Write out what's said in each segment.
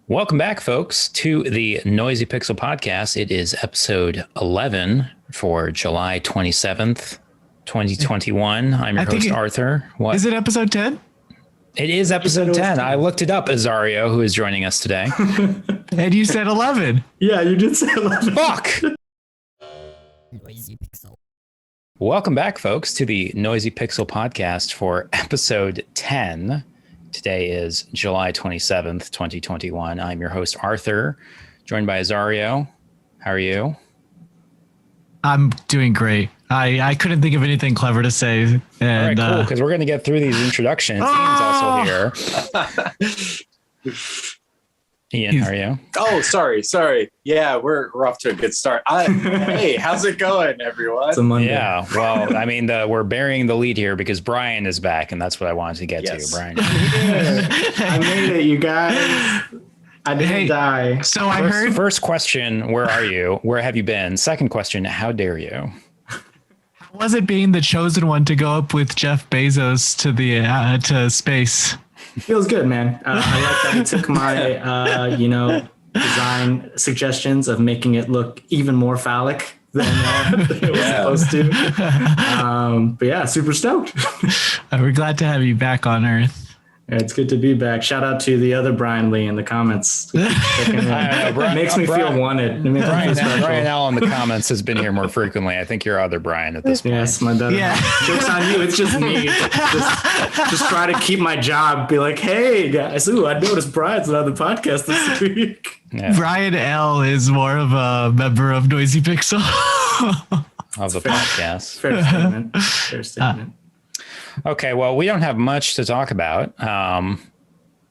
Welcome back, folks, to the Noisy Pixel podcast. It is episode 11 for July 27th, 2021. I'm your host, Arthur. What? Is it episode 10? It is episode 10. I looked it up, Azario, who is joining us today. And you said 11. Yeah, you did say 11. Fuck! Noisy Pixel. Welcome back, folks, to the Noisy Pixel podcast for episode 10. Today is July 27th, 2021. I'm your host, Arthur, joined by Azario. How are you? I'm doing great. I couldn't think of anything clever to say. And, all right, cool, because we're going to get through these introductions. Ian's also here. Ian, how are you? Oh, sorry. Yeah, we're off to a good start. Hey, how's it going, everyone? It's a Monday. Yeah, well, I mean, we're burying the lead here because Brian is back, and that's what I wanted to get to. Brian. I made it, you guys. I didn't die. So I heard. First question, where are you? Where have you been? Second question, how dare you? How was it being the chosen one to go up with Jeff Bezos to the to space? Feels good, man. I like that he took my, design suggestions of making it look even more phallic than it was supposed to. But yeah, super stoked. We're glad to have you back on Earth. Yeah, it's good to be back. Shout out to the other Brian Lee in the comments. Makes me feel wanted. Brian L in the comments has been here more frequently. I think you're other Brian at this point. Yes, my bad. Yeah. Joke's on you. It's just me. Just try to keep my job. Be like, hey guys, I noticed Brian's on the podcast this week. Yeah. Brian L is more of a member of Noisy Pixel. Of the podcast. Fair statement. Fair statement. Okay, well, we don't have much to talk about.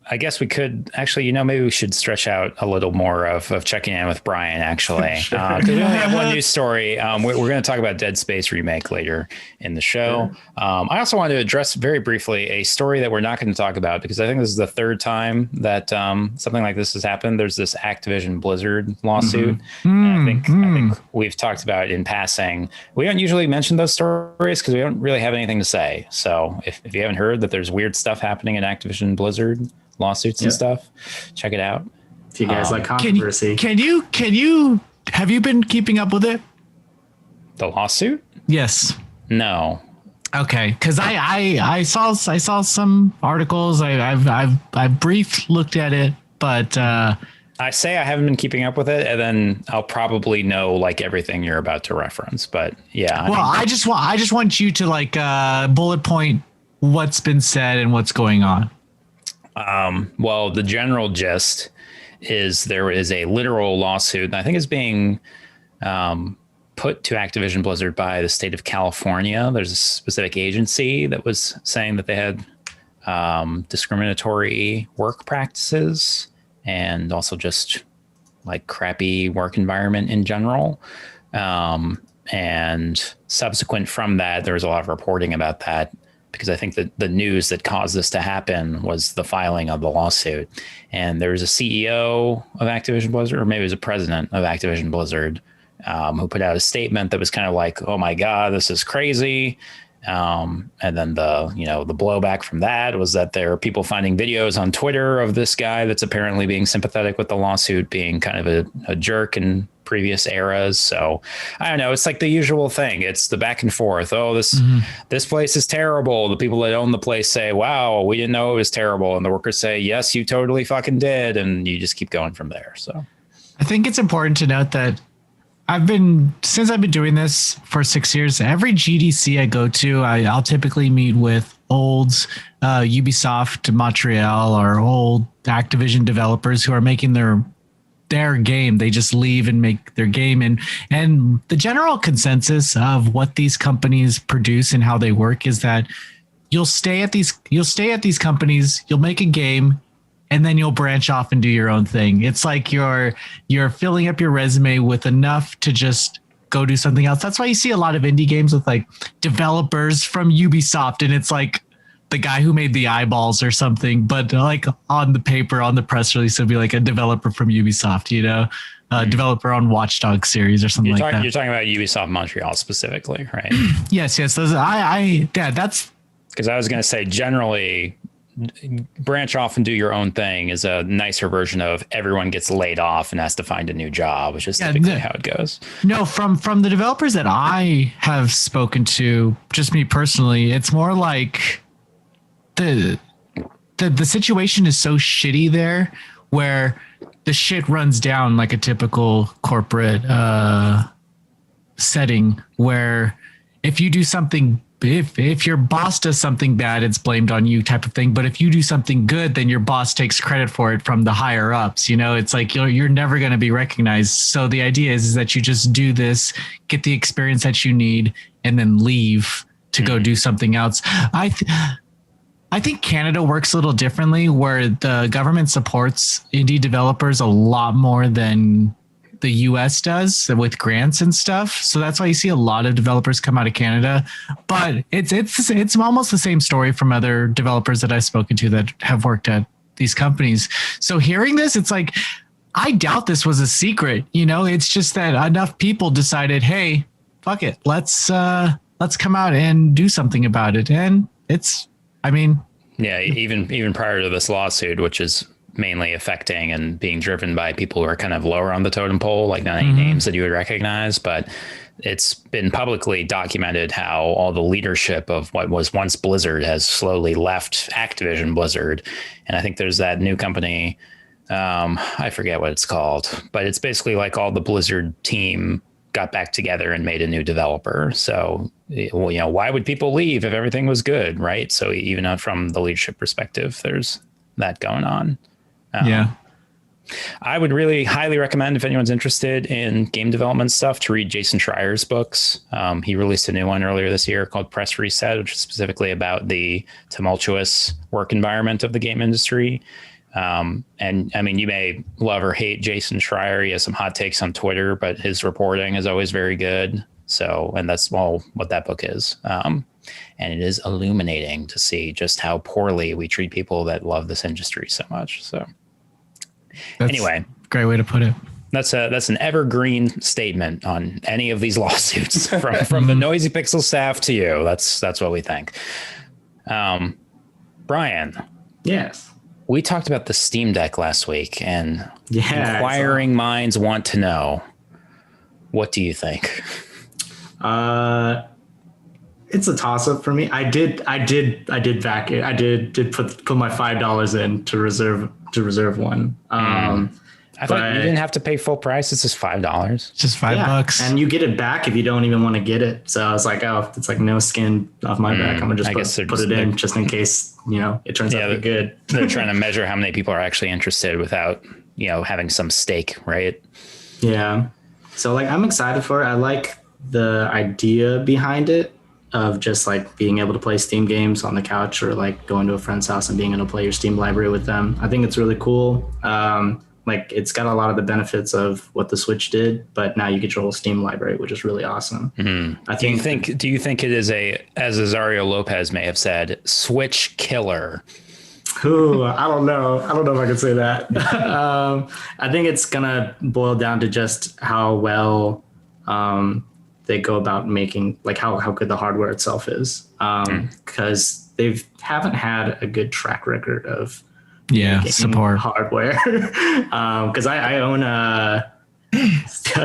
I guess we could actually, maybe we should stretch out a little more of checking in with Brian, actually. Sure. We only have one news story. We're going to talk about Dead Space Remake later in the show. Sure. I also wanted to address very briefly a story that we're not going to talk about because I think this is the third time that something like this has happened. There's this Activision Blizzard lawsuit. And I think we've talked about it in passing. We don't usually mention those stories because we don't really have anything to say. So if you haven't heard that there's weird stuff happening in Activision Blizzard, lawsuits and stuff, check it out. If you guys like controversy, can you have you been keeping up with it? The lawsuit? Yes. No. Okay, because I saw some articles. I've brief looked at it, but I say I haven't been keeping up with it, and then I'll probably know like everything you're about to reference. But yeah. I just want you to like bullet point what's been said and what's going on. Well, the general gist is there is a literal lawsuit that I think is being put to Activision Blizzard by the state of California. There's a specific agency that was saying that they had discriminatory work practices and also just like crappy work environment in general. And subsequent from that, there was a lot of reporting about that, because I think that the news that caused this to happen was the filing of the lawsuit. And there was a CEO of Activision Blizzard, or maybe it was a president of Activision Blizzard, who put out a statement that was kind of like, oh my God, this is crazy. And then the blowback from that was that there are people finding videos on Twitter of this guy that's apparently being sympathetic with the lawsuit, being kind of a jerk in previous eras. So I don't know. It's like the usual thing. It's the back and forth. Oh, this place is terrible. The people that own the place say, wow, we didn't know it was terrible. And the workers say, yes, you totally fucking did. And you just keep going from there. So I think it's important to note that since I've been doing this for 6 years, every GDC I go to, I'll typically meet with old Ubisoft Montreal or old Activision developers who are making their game. They just leave and make their game. And the general consensus of what these companies produce and how they work is that you'll stay at these companies, you'll make a game, and then you'll branch off and do your own thing. It's like you're filling up your resume with enough to just go do something else. That's why you see a lot of indie games with like developers from Ubisoft, and it's like the guy who made the eyeballs or something, but like on the paper, on the press release, it'll be like a developer from Ubisoft, developer on Watch Dogs series or something like that. You're talking about Ubisoft Montreal specifically, right? Yes. Those, that's because I was going to say generally branch off and do your own thing is a nicer version of everyone gets laid off and has to find a new job, which is typically how it goes. No, from the developers that I have spoken to, just me personally, it's more like the situation is so shitty there where the shit runs down like a typical corporate setting where if you do something, if your boss does something bad, it's blamed on you type of thing. But if you do something good, then your boss takes credit for it from the higher ups. You know, it's like you're never going to be recognized. So the idea is that you just do this, get the experience that you need, and then leave to go do something else. I think Canada works a little differently, where the government supports indie developers a lot more than the US does with grants and stuff. So that's why you see a lot of developers come out of Canada. But it's almost the same story from other developers that I've spoken to that have worked at these companies. So hearing this, it's like, I doubt this was a secret. You know, it's just that enough people decided, hey, fuck it, let's come out and do something about it. And even prior to this lawsuit, which is mainly affecting and being driven by people who are kind of lower on the totem pole, like not any names that you would recognize, but it's been publicly documented how all the leadership of what was once Blizzard has slowly left Activision Blizzard. And I think there's that new company, I forget what it's called, but it's basically like all the Blizzard team got back together and made a new developer. So, why would people leave if everything was good, right? So even from the leadership perspective, there's that going on. I would really highly recommend, if anyone's interested in game development stuff, to read Jason Schreier's books. He released a new one earlier this year called Press Reset, which is specifically about the tumultuous work environment of the game industry. And I mean, you may love or hate Jason Schreier. He has some hot takes on Twitter, but his reporting is always very good. So, and that's what that book is. And it is illuminating to see just how poorly we treat people that love this industry so much. So anyway, great way to put it. That's an evergreen statement on any of these lawsuits from the Noisy Pixel staff to you. That's what we think. Brian. Yes. We talked about the Steam Deck last week, and inquiring minds want to know, what do you think? It's a toss up for me. I did back it. I did put my $5 in to reserve one. I thought you didn't have to pay full price. It's just $5. Just $5, and you get it back if you don't even want to get it. So I was like, oh, it's like no skin off my back. I'm gonna just put it in just in case it turns out to be good. They're trying to measure how many people are actually interested without having some stake, right? Yeah. So like I'm excited for it. I like the idea behind it of just like being able to play Steam games on the couch or like going to a friend's house and being able to play your Steam library with them. I think it's really cool. Like it's got a lot of the benefits of what the Switch did, but now you get your whole Steam library, which is really awesome. Mm-hmm. Do you think it is as Azario Lopez may have said, Switch killer? Ooh, I don't know. I don't know if I can say that. I think it's gonna boil down to just how well they go about making, like how good the hardware itself is, because they haven't had a good track record of support hardware. Because I own a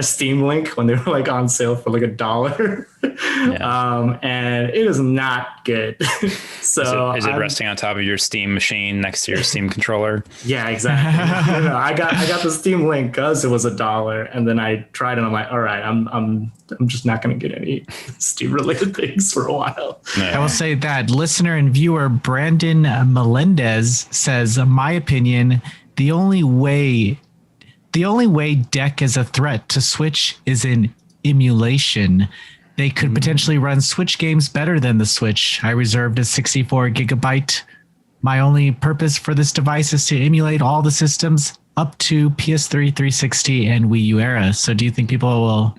Steam Link when they were like on sale for like $1. And it is not good. So is it resting on top of your Steam machine next to your Steam controller? Yeah, exactly. No, I got the Steam Link because it was $1, and then I tried it. And I'm like, all right, I'm just not going to get any Steam related things for a while. I will say that listener and viewer Brandon Melendez says, in my opinion, the only way Deck is a threat to Switch is in emulation. They could potentially run Switch games better than the Switch. I reserved a 64 gigabyte. My only purpose for this device is to emulate all the systems up to PS3, 360, and Wii U era. So do you think people will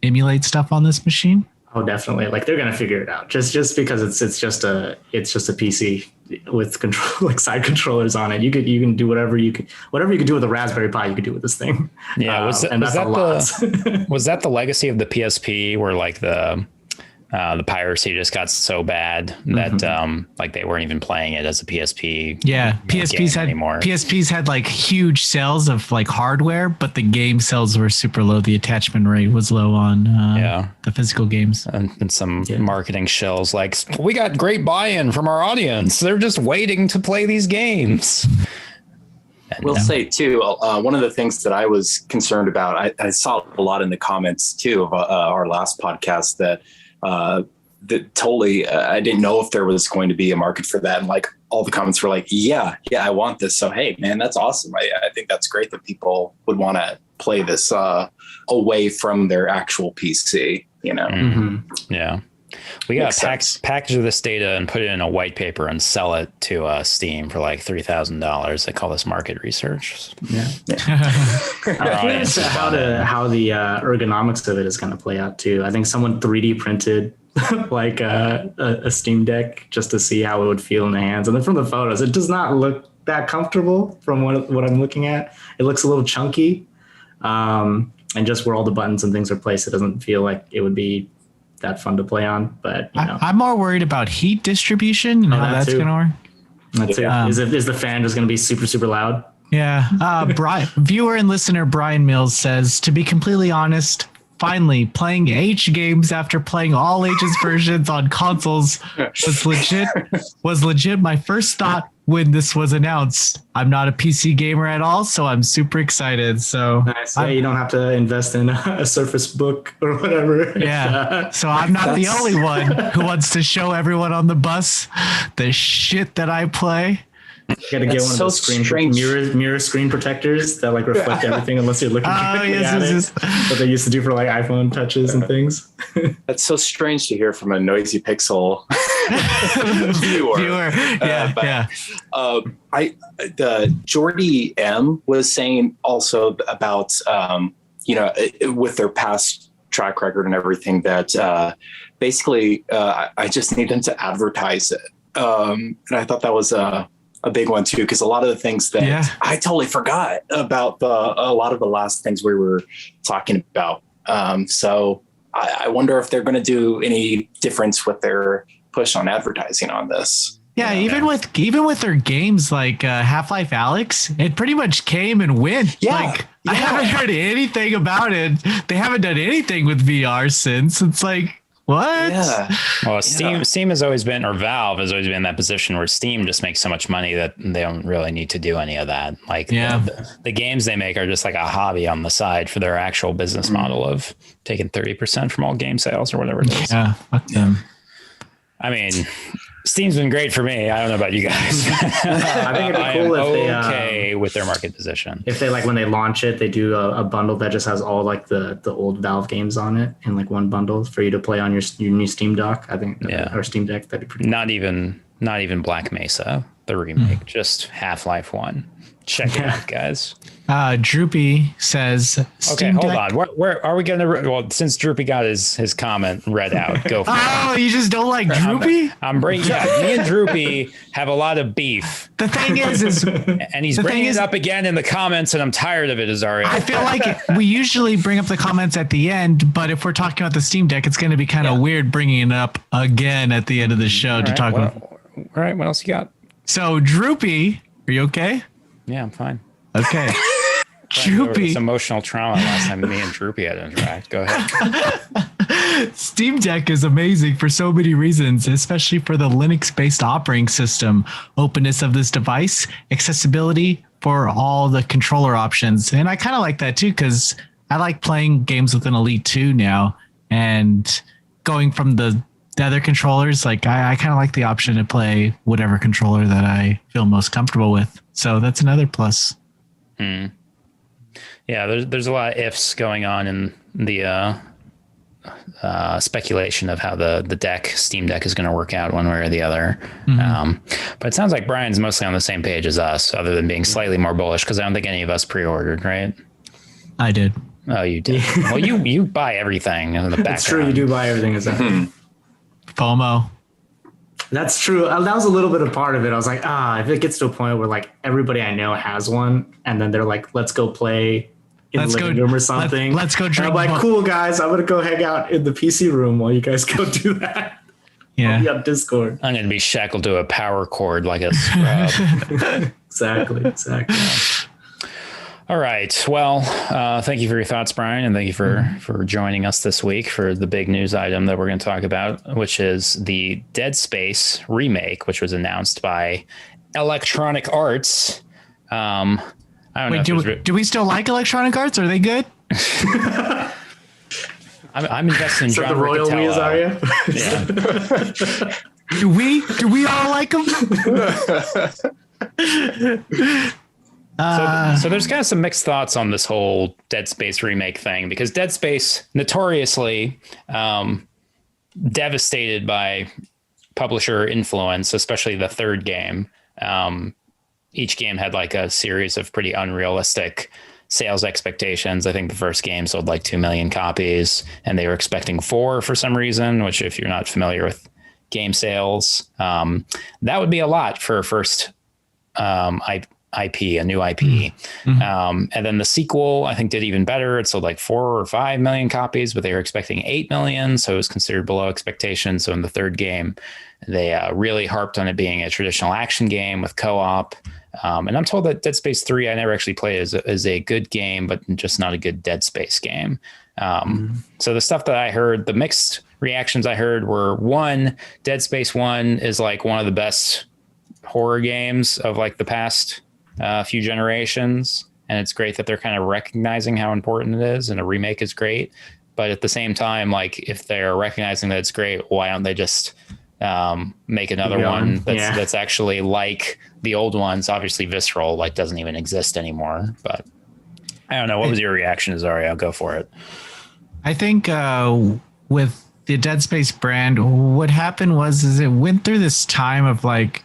emulate stuff on this machine? Oh, definitely. Like they're gonna figure it out. Just because it's just a PC with control, like side controllers on it. You can do whatever you could do with a Raspberry Pi. You could do with this thing. Yeah, was that the legacy of the PSP, where like the The piracy just got so bad that like they weren't even playing it as a PSP. Yeah, PSPs had like huge sales of like hardware, but the game sales were super low. The attachment rate was low on the physical games. And some marketing shells like, we got great buy-in from our audience. They're just waiting to play these games. We'll say too, one of the things that I was concerned about, I saw a lot in the comments too of our last podcast that totally, I didn't know if there was going to be a market for that. And like all the comments were like, yeah, I want this. So, hey, man, that's awesome. I think that's great that people would want to play this away from their actual PC, you know? Mm-hmm. Yeah. We got to package this data and put it in a white paper and sell it to Steam for like $3,000. They call this market research. Yeah. I'm curious how the ergonomics of it is going to play out too. I think someone 3D printed like a Steam Deck just to see how it would feel in the hands. And then from the photos, it does not look that comfortable from what I'm looking at. It looks a little chunky. And just where all the buttons and things are placed, it doesn't feel like it would be that fun to play on, but you know. I'm more worried about heat distribution and how that's going to work. That too. Is the fan just going to be super, super loud? Yeah. Viewer and listener Brian Mills says, to be completely honest, finally playing H games after playing all H's versions on consoles was legit my first thought when this was announced. I'm not a PC gamer at all, so I'm super excited. So nice. Yeah, you don't have to invest in a Surface Book or whatever. Yeah. So I'm not the only one who wants to show everyone on the bus the shit that I play. You gotta get one of those mirror screen protectors that like reflect everything unless you're looking directly at it. What they used to do for like iPhone touches and things. That's so strange to hear from a Noisy Pixel viewer. The Jordy M was saying also about with their past track record and everything that basically I just need them to advertise it. And I thought that was a big one too, because a lot of the things that I totally forgot about a lot of the last things we were talking about. So I wonder if they're going to do any difference with their push on advertising on this. Yeah, even with their games like Half-Life Alyx, it pretty much came and went. I haven't heard anything about it. They haven't done anything with VR since. It's like, what? Yeah. Well, Steam has always been, or Valve has always been in that position where Steam just makes so much money that they don't really need to do any of that. Like the games they make are just like a hobby on the side for their actual business model of taking 30% from all game sales or whatever it is. Yeah, fuck them. I mean, Steam's been great for me. I don't know about you guys. I think it'd be cool if they okay with their market position. If they like when they launch it, they do a bundle that just has all like the old Valve games on it in like one bundle for you to play on your new Steam Dock. I think or Steam Deck. That'd be pretty. Not even Black Mesa, the remake, just Half-Life 1. Check it out, guys. Droopy says, okay, hold on. Where are we going to? Well, since Droopy got his comment read out, go for it. Oh, you just don't like Droopy? I'm bringing. Yeah, me and Droopy have a lot of beef. The thing is, and he's bringing it up again in the comments, and I'm tired of it. Azari. I feel like we usually bring up the comments at the end, but if we're talking about the Steam Deck, it's going to be kind of weird bringing it up again at the end of the show to talk about. All right, what else you got? So, Droopy, are you okay? Yeah, I'm fine. Okay. Droopy. Some emotional trauma last time me and Droopy had to interact. Go ahead. Steam Deck is amazing for so many reasons, especially for the Linux-based operating system, openness of this device, accessibility for all the controller options. And I kind of like that too, because I like playing games with an Elite 2 now, and going from the other controllers, like I kind of like the option to play whatever controller that I feel most comfortable with. So that's another plus. Yeah, there's a lot of ifs going on in the speculation of how the Steam Deck is going to work out one way or the other. But it sounds like Brian's mostly on the same page as us, other than being slightly more bullish, because I don't think any of us pre-ordered, right? I did. Oh, you did. Well, you buy everything in the background. It's true, you do buy everything. FOMO. That's true. That was a little bit of part of it. I was like, if it gets to a point where like everybody I know has one, and then they're like, let's go play in the living room or something. Let's go drink. And I'm like, cool guys, I'm gonna go hang out in the PC room while you guys go do that. Yeah. I'll be on Discord. I'm going to be shackled to a power cord like a scrub. Exactly. All right. Well, thank you for your thoughts, Brian, and thank you for joining us this week for the big news item that we're going to talk about, which is the Dead Space remake, which was announced by Electronic Arts. I don't know. Do we still like Electronic Arts? Are they good? I'm invested in John the royal we is, are you? Yeah. Do we all like them? So there's kind of some mixed thoughts on this whole Dead Space remake thing, because Dead Space notoriously devastated by publisher influence, especially the third game. Each game had like a series of pretty unrealistic sales expectations. I think the first game sold like 2 million copies and they were expecting 4 for some reason, which if you're not familiar with game sales, that would be a lot for a first IP, a new IP. And then the sequel, I think, did even better. It sold like 4 or 5 million copies, but they were expecting 8 million. So it was considered below expectations. So in the third game, they really harped on it being a traditional action game with co-op. And I'm told that Dead Space 3, I never actually played, is a good game, but just not a good Dead Space game. So the stuff that I heard, the mixed reactions I heard were, 1, Dead Space 1 is like one of the best horror games of like the past few generations. And it's great that they're kind of recognizing how important it is. And a remake is great. But at the same time, like if they're recognizing that it's great, why don't they just make another one that's actually like the old ones? Obviously Visceral like doesn't even exist anymore, but I don't know. What was your reaction, Azaria? I'll go for it. I think with the Dead Space brand, what happened is it went through this time of like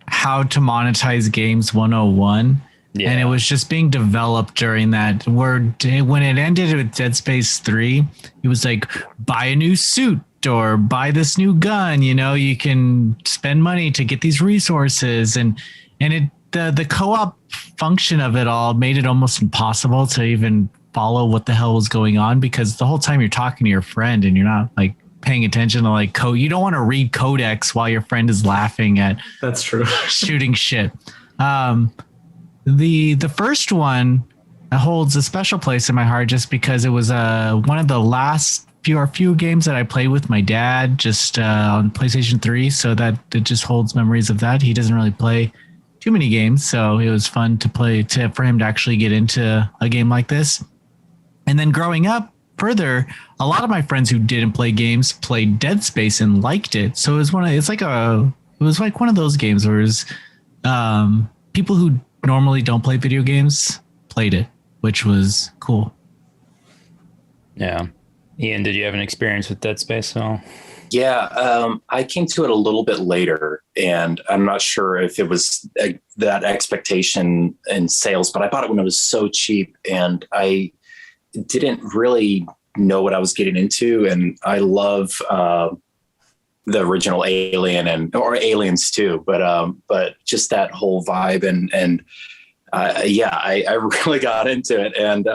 how to monetize games 101. Yeah. And it was just being developed during that, where when it ended with Dead Space 3, it was like, buy a new suit or buy this new gun, you can spend money to get these resources. And the co-op function of it all made it almost impossible to even follow what the hell was going on, because the whole time you're talking to your friend and you're not like paying attention to like code. You don't want to read codex while your friend is laughing at that's true shooting shit. The first one holds a special place in my heart just because it was one of the last few games that I played with my dad just on PlayStation 3, so that it just holds memories of that. He doesn't really play too many games, so it was fun to play for him to actually get into a game like this. And then growing up further, a lot of my friends who didn't play games played Dead Space and liked it. So it was like one of those games where it was, people who normally don't play video games played it, which was cool. Yeah. Ian, did you have an experience with Dead Space at all? Yeah, I came to it a little bit later, and I'm not sure if it was that expectation in sales, but I bought it when it was so cheap, and I didn't really know what I was getting into. And I love the original Alien or Aliens too, but just that whole vibe and I really got into it, and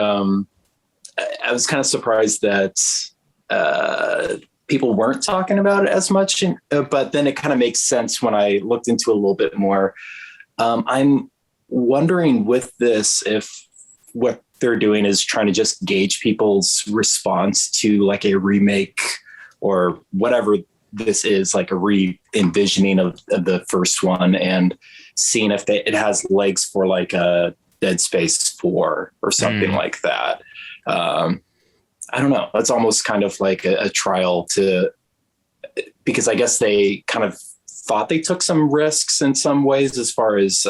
I was kind of surprised that people weren't talking about it as much, but then it kind of makes sense when I looked into it a little bit more. I'm wondering with this if what they're doing is trying to just gauge people's response to like a remake or whatever this is, like a re-envisioning of the first one, and seeing if it has legs for like a Dead Space 4 or something like that. I don't know. That's almost kind of like a trial because I guess they kind of thought they took some risks in some ways as far as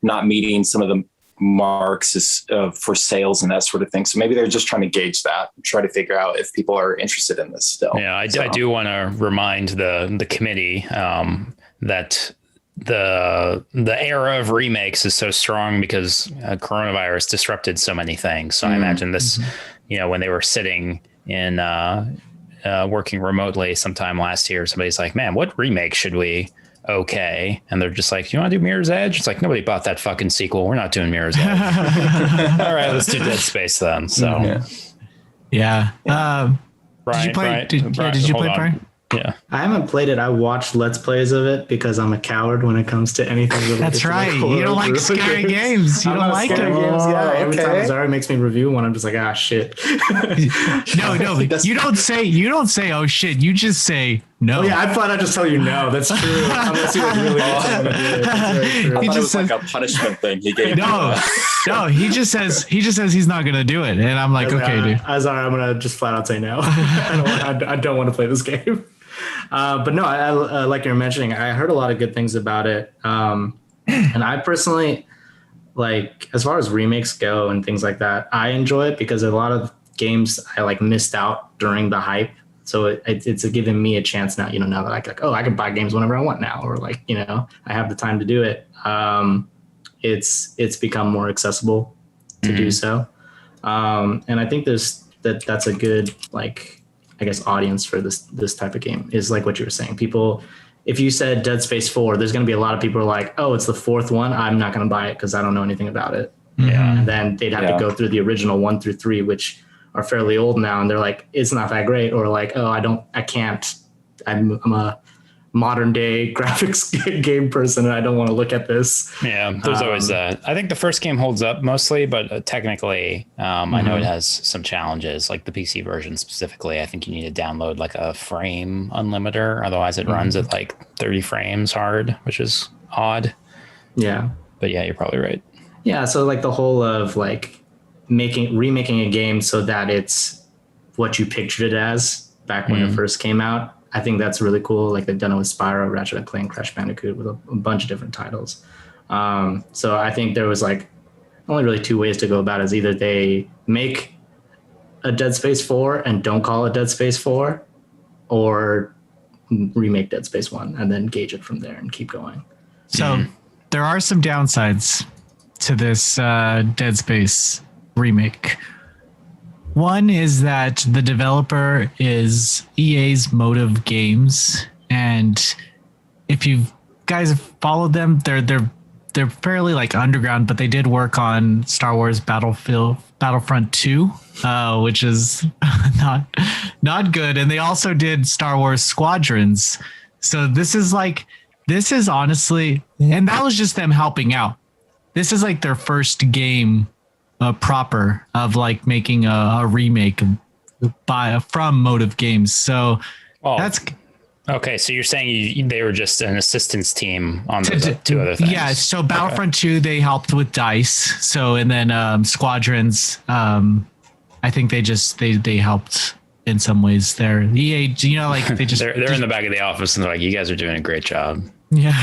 not meeting some of the marks for sales and that sort of thing. So maybe they're just trying to gauge that, try to figure out if people are interested in this still. Yeah, I do want to remind the committee that the era of remakes is so strong because coronavirus disrupted so many things. So I imagine this, when they were sitting in working remotely sometime last year, somebody's like, man, what remake should we okay, and they're just like, you want to do Mirror's Edge? It's like, nobody bought that fucking sequel. We're not doing Mirror's Edge. All right, let's do Dead Space then. So yeah. Brian, did you play? Brian, did you play, Brian? Yeah, I haven't played it. I watched Let's Plays of it because I'm a coward when it comes to anything related. That's right. You don't like scary games. You don't like scary them. games. Yeah. Every time Zara makes me review one, I'm just like, ah, shit. No. You don't say, oh shit. You just say no. Oh yeah, I thought I'd just tell you no. That's true. Unless you really want to do it. That's very true. I thought it was like a punishment thing he gave. No. He just says he's not gonna do it, and I'm like, okay, dude. Zara, I'm gonna just flat out say no. I don't want to play this game. But no, I like you're mentioning, I heard a lot of good things about it. And I personally, like, as far as remakes go and things like that, I enjoy it because a lot of games I like missed out during the hype. So it's giving me a chance now, now that I can buy games whenever I want now, or like, I have the time to do it. It's become more accessible to do so. And I think that's a good, like, I guess, audience for this type of game is like what you were saying. People, if you said Dead Space 4, there's going to be a lot of people who are like, oh, it's the fourth one. I'm not going to buy it because I don't know anything about it. Yeah. And then they'd have to go through the original 1 through 3, which are fairly old now. And they're like, it's not that great. Or like, oh, I can't, I'm a modern day graphics game person and I don't want to look at this. Yeah, there's always that. I think the first game holds up mostly, but technically I know it has some challenges, like the PC version specifically. I think you need to download like a frame unlimiter, otherwise it runs at like 30 frames hard, which is odd. Yeah, but yeah, you're probably right. Yeah, so like the whole of like remaking a game so that it's what you pictured it as back when it first came out, I think that's really cool. Like they've done it with Spyro, Ratchet & Clank, Crash Bandicoot, with a bunch of different titles. So I think there was like only really two ways to go about it. Is either they make a Dead Space 4 and don't call it Dead Space 4, or remake Dead Space 1 and then gauge it from there and keep going. So there are some downsides to this Dead Space remake. One is that the developer is EA's Motive Games, and if you guys have followed them, they're fairly like underground, but they did work on Star Wars Battlefront 2, which is not good, and they also did Star Wars Squadrons. So this is honestly, and that was just them helping out. This is like their first game proper of like making a remake from Motive Games. So that's okay. So you're saying they were just an assistance team on the two other things? Yeah. So Battlefront 2, they helped with DICE. So, and then Squadrons, I think they helped in some ways there. EA, like they just they're in the back of the office and they're like, you guys are doing a great job. Yeah.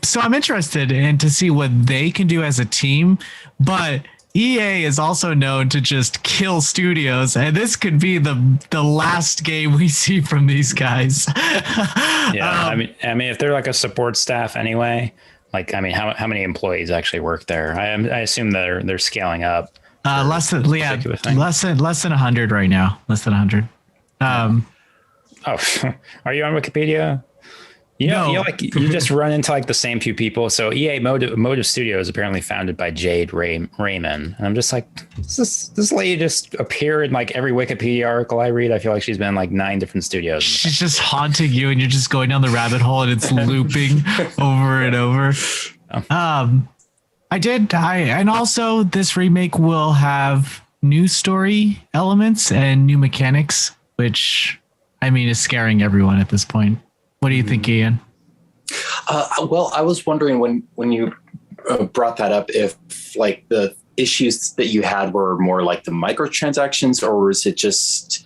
So I'm interested in to see what they can do as a team, but EA is also known to just kill studios, and this could be the last game we see from these guys. Yeah, I mean, if they're like a support staff anyway, like, I mean, how many employees actually work there? I assume they're scaling up. Less than 100 right now. Less than 100. Are you on Wikipedia? You just run into like the same few people. So EA Motive Studio is apparently founded by Jade Raymond. And I'm just like, this lady just appear in like every Wikipedia article I read. I feel like she's been in like 9 different studios. She's just haunting you and you're just going down the rabbit hole and it's looping over and over. And also this remake will have new story elements and new mechanics, which I mean is scaring everyone at this point. What do you think, Ian? Well, I was wondering when you brought that up, if like the issues that you had were more like the microtransactions, or was it just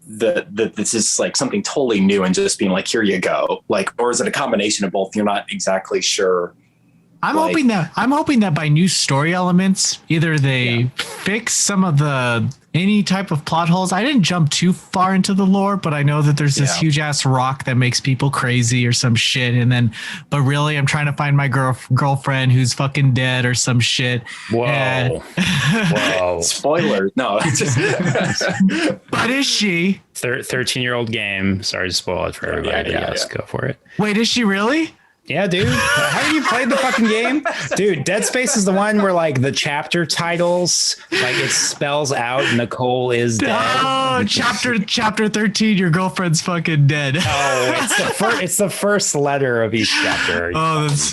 this is like something totally new and just being like, here you go, like, or is it a combination of both? You're not exactly sure. I'm hoping that by new story elements, either they fix some of the any type of plot holes. I didn't jump too far into the lore, but I know that there's this huge ass rock that makes people crazy or some shit. And then, but really, I'm trying to find my girlfriend who's fucking dead or some shit. Whoa. Whoa. Spoiler. No. But is she? 13-year-old game. Sorry to spoil it for everybody. Yes, go for it. Wait, is she really? Yeah, dude. Haven't you played the fucking game? Dude, Dead Space is the one where like the chapter titles, like it spells out Nicole is dead. Oh, chapter 13, your girlfriend's fucking dead. Oh, it's the first letter of each chapter. Oh, that's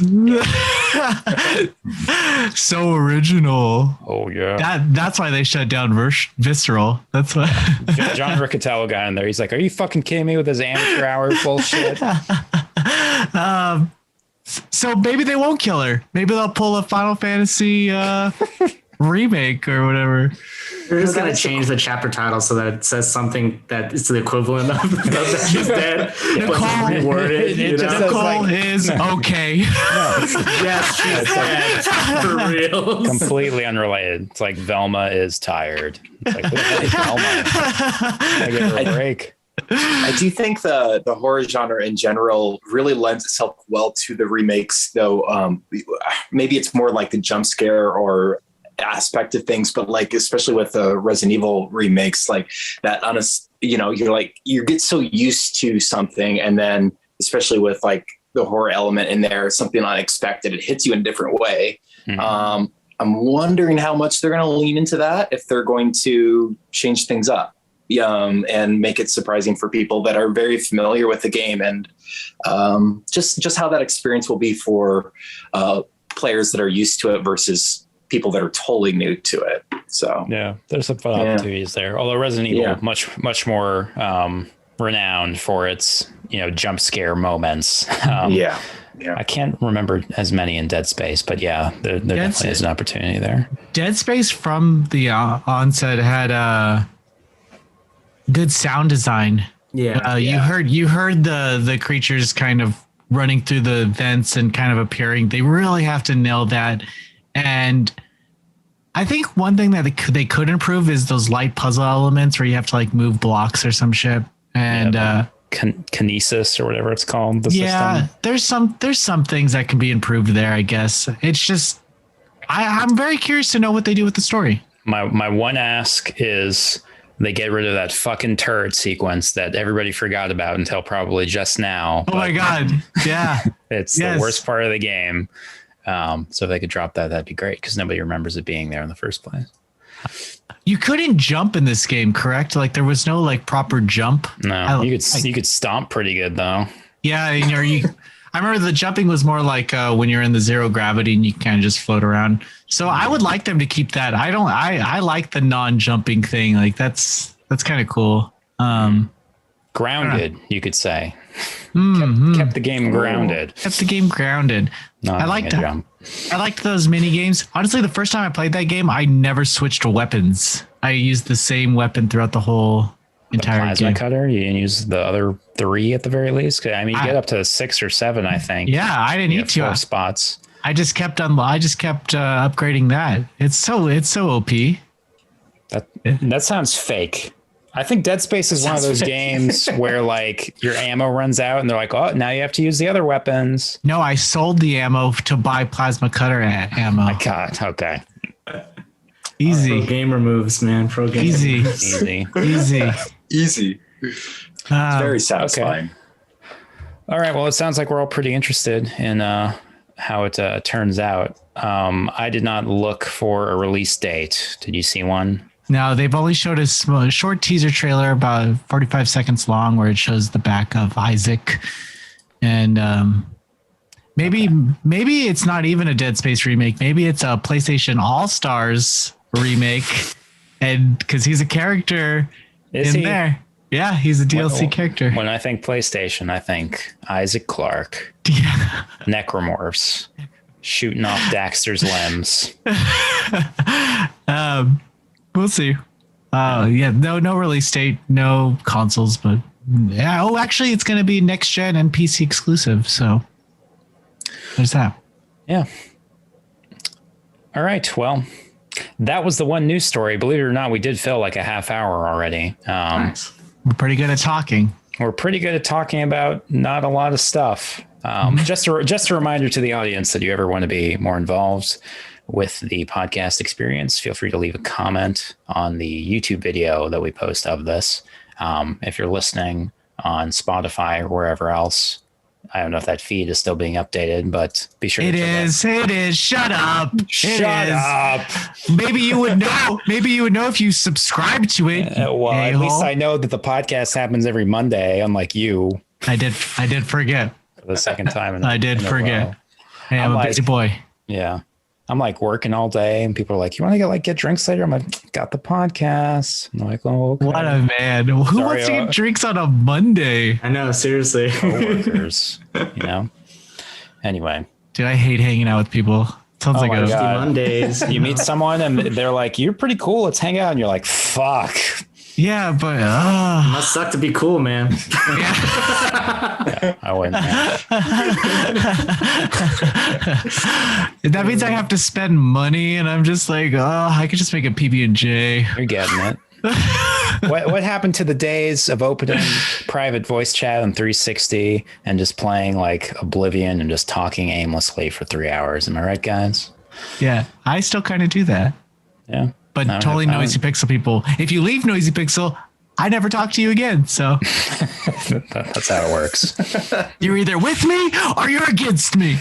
so original. Oh yeah. That's why they shut down Visceral. That's why John Riccatello got in there. He's like, "Are you fucking kidding me with his amateur hour bullshit?" So maybe they won't kill her. Maybe they'll pull a Final Fantasy remake or whatever. They're just going to change the chapter title so that it says something that is the equivalent of that she's dead. Nicole, Nicole is okay. Yes, she's dead. For real. Completely unrelated. It's like Velma is tired. It's like, hey, Velma. I give her a break. I do think the horror genre in general really lends itself well to the remakes, though. Maybe it's more like the jump scare or aspect of things, but like especially with the Resident Evil remakes, like that honest, you get so used to something, and then especially with like the horror element in there, something unexpected, it hits you in a different way. Mm-hmm. I'm wondering how much they're going to lean into that, if they're going to change things up. And make it surprising for people that are very familiar with the game, and just how that experience will be for players that are used to it versus people that are totally new to it. So yeah, there's some fun opportunities there. Although Resident Evil much more renowned for its jump scare moments. Yeah. I can't remember as many in Dead Space, but yeah, there definitely is an opportunity there. Dead Space from the onset had good sound design. You heard the creatures kind of running through the vents and kind of appearing. They really have to nail that. And I think one thing that they could improve is those light puzzle elements where you have to like move blocks or some shit. And kinesis or whatever it's called. The system. there's some things that can be improved there, I guess. It's just I'm very curious to know what they do with the story. My one ask is they get rid of that fucking turret sequence that everybody forgot about until probably just now. Oh my God. Yeah. It's the worst part of the game. So if they could drop that, that'd be great, because nobody remembers it being there in the first place. You couldn't jump in this game, correct? Like there was no like proper jump. No, you could stomp pretty good though. Yeah. I remember the jumping was more like when you're in the zero gravity and you kind of just float around. So I would like them to keep that. I like the non-jumping thing. Like that's kind of cool. Grounded, you could say. Kept the game grounded. Kept the game grounded. I liked those mini games. Honestly, the first time I played that game, I never switched to weapons. I used the same weapon throughout the whole entire plasma game. Cutter. You didn't use the other 3 at the very least. I mean, you get up to 6 or 7, I think. Yeah, I didn't need to. 4 spots. I just kept upgrading that. It's so OP. That sounds fake. I think Dead Space is one of those games where like your ammo runs out and they're like, oh, now you have to use the other weapons. No, I sold the ammo to buy plasma cutter ammo. My God. Okay. Easy. Pro gamer moves, man. Pro gamer. Easy. Easy. It's very satisfying. Okay. All right. Well, it sounds like we're all pretty interested in how it turns out. I did not look for a release date. Did you see one? No, they've only showed a short teaser trailer about 45 seconds long where it shows the back of Isaac. And maybe it's not even a Dead Space remake. Maybe it's a PlayStation All-Stars remake. And because he's a character there. Yeah, he's a DLC character. When I think PlayStation, I think Isaac Clarke. Yeah. Necromorphs. Shooting off Daxter's limbs. We'll see. No release date, no consoles, but yeah. Oh, actually, it's going to be next gen and PC exclusive. So there's that. Yeah. All right. Well, that was the one news story. Believe it or not, we did fill like a half hour already. Nice. We're pretty good at talking. We're pretty good at talking about not a lot of stuff. Just a reminder to the audience that you ever want to be more involved with the podcast experience, feel free to leave a comment on the YouTube video that we post of this. If you're listening on Spotify or wherever else, I don't know if that feed is still being updated, but be sure. It is. Shut up. Shut up. Maybe you would know. Maybe you would know if you subscribe to it. Well, at least I know that the podcast happens every Monday, unlike you. I did forget. For the second time. I did forget. Hey, I'm a busy boy. Yeah. I'm like working all day and people are like, you want to get drinks later? I'm like, got the podcast. I'm like, oh, okay. What a man. Who wants to get drinks on a Monday? I know, seriously. Coworkers, Anyway. Dude, I hate hanging out with people. Sounds like a Mondays. You meet someone and they're like, you're pretty cool. Let's hang out. And you're like, fuck. Yeah, but must suck to be cool, man. I wouldn't. That means I have to spend money, and I'm just like, I could just make a PB&J. You're getting it. What happened to the days of opening private voice chat on 360 and just playing like Oblivion and just talking aimlessly for 3 hours? Am I right, guys? Yeah, I still kind of do that. Yeah. But totally Noisy Pixel people. If you leave Noisy Pixel, I never talk to you again. So that's how it works. You're either with me or you're against me.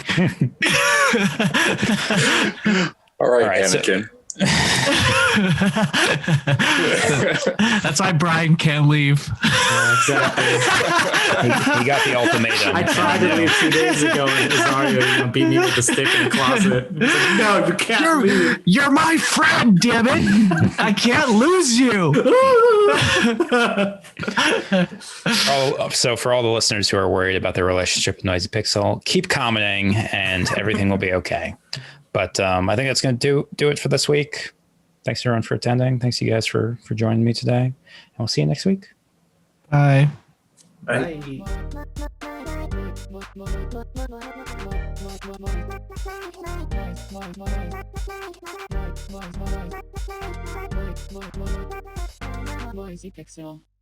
All right, Anakin. That's why Brian can't leave. Exactly. he got the ultimatum. I tried to leave 2 days ago, and Rosario beat me with a stick in the closet. Like, no, you can't leave. You're my friend, damn it! I can't lose you. So for all the listeners who are worried about their relationship with Noisy Pixel, keep commenting, and everything will be okay. But I think that's going to do it for this week. Thanks everyone for attending. Thanks you guys for joining me today. And we'll see you next week. Bye. Bye. Noisy Pixel.